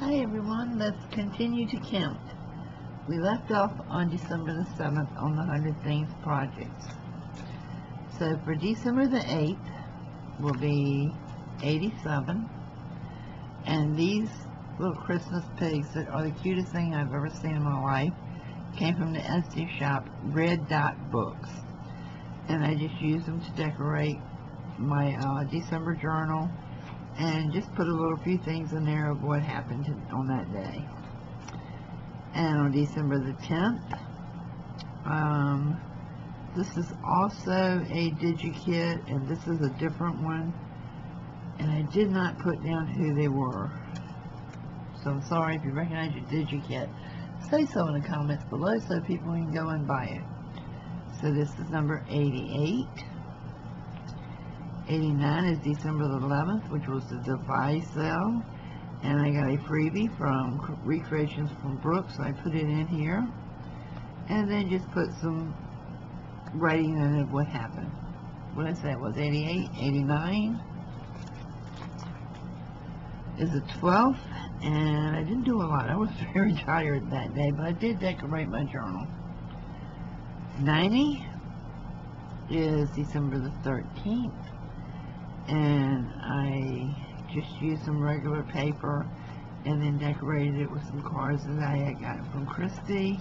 Hi everyone, let's continue to count. We left off on December the 7th on the 100 Things projects. So for December the 8th will be 87. And these little Christmas pigs that are the cutest thing I've ever seen in my life came from the Etsy shop Red Dot Books. And I just used them to decorate my December journal and just put a little few things in there of what happened on that day. And on December the 10th, this is also a DigiKit, and this is a different one, and I did not put down who they were, so I'm sorry if you recognize your DigiKit. Say so in the comments below so people can go and buy it. So this is number 88. 89 is December the 11th, which was the device sale, and I got a freebie from Recreations from Brooks, so I put it in here, and then just put some writing in it what happened. What did I say it was? 88, 89 is the 12th, and I didn't do a lot. I was very tired that day, but I did decorate my journal. 90 is December the 13th. And I just used some regular paper and then decorated it with some cards that I had gotten from Christy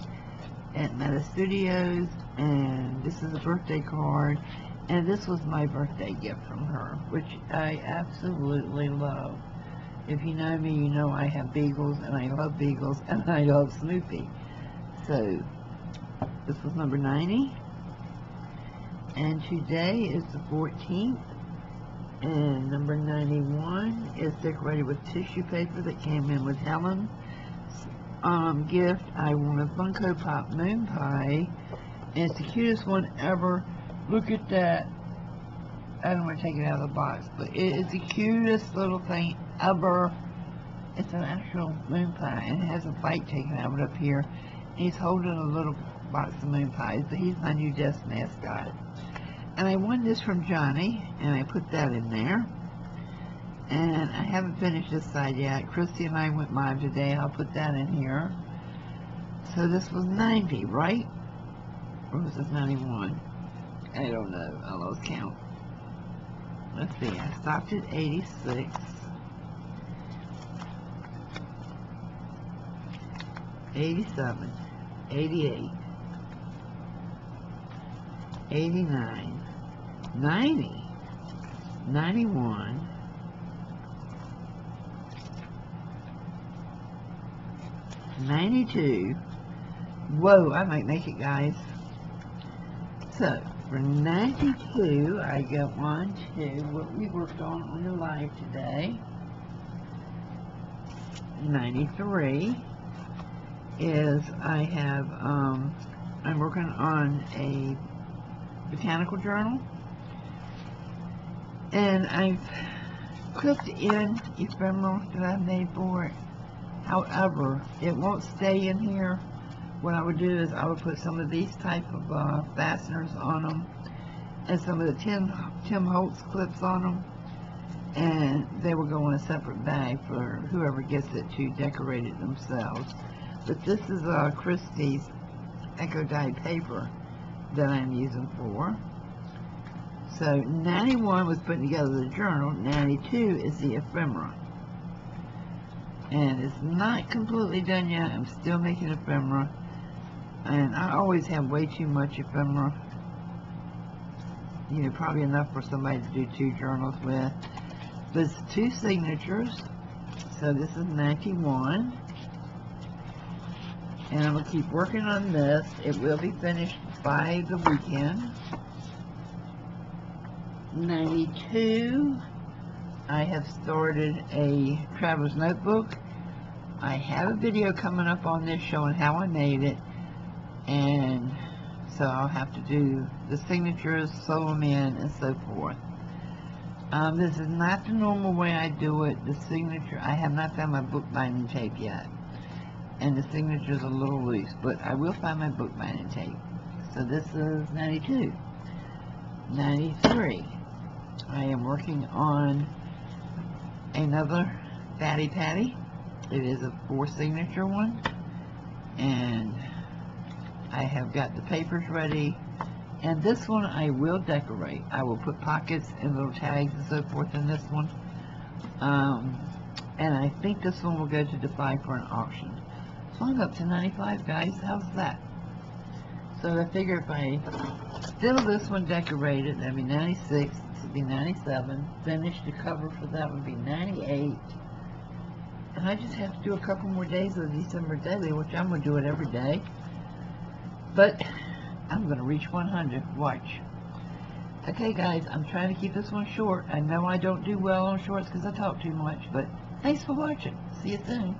at Meta Studios. And this is a birthday card, and this was my birthday gift from her, which I absolutely love. If you know me, you know I have beagles, and I love beagles, and I love Snoopy. So this was number 90, and today is the 14th. And number 91 is decorated with tissue paper that came in with Helen's gift. I want a Funko Pop Moon Pie, and it's the cutest one ever. Look at that. I don't want to take it out of the box, but it is the cutest little thing ever. It's an actual moon pie, and it has a bite taken out of it up here. And he's holding a little box of moon pies, but he's my new desk mascot. And I won this from Johnny, and I put that in there. And I haven't finished this side yet. Christy and I went live today. I'll put that in here. So this was 90, right? Or was this 91? I don't know. I lost count. Let's see. I stopped at 86. 87. 88. 89. 90, 91, 92, whoa, I might make it, guys. So, for 92, I go on to what we worked on the live today. 93 is I'm working on a botanical journal. And I've clipped in ephemera that I made for it. However, it won't stay in here. What I would do is I would put some of these type of fasteners on them, and some of the Tim Holtz clips on them, and they will go in a separate bag for whoever gets it to decorate it themselves. But this is Christie's Eco Dye paper that I'm using for. So 91 was putting together the journal. 92 is the ephemera. And it's not completely done yet. I'm still making ephemera. And I always have way too much ephemera. You know, probably enough for somebody to do 2 journals with. But it's 2 signatures. So this is 91. And I'm going to keep working on this. It will be finished by the weekend. 92, I have started a traveler's notebook. I have a video coming up on this showing how I made it, and so I'll have to do the signatures, sew them in, and so forth. This is not the normal way I do it. The signature, I have not found my bookbinding tape yet, and the signature is a little loose, but I will find my bookbinding tape. So this is 92. 93. I am working on another Fatty Patty It is a 4 signature one, and I have got the papers ready. And this one I will decorate. I will put pockets and little tags and so forth in this one. And I think this one will go to Defy for an auction. So I'm up to 95, guys. How's that? So I figure if I still this one decorated, that'd be 96. This would be 97. Finish the cover for that would be 98. And I just have to do a couple more days of December daily, which I'm going to do it every day. But I'm going to reach 100. Watch. Okay, guys, I'm trying to keep this one short. I know I don't do well on shorts because I talk too much, but thanks for watching. See you soon.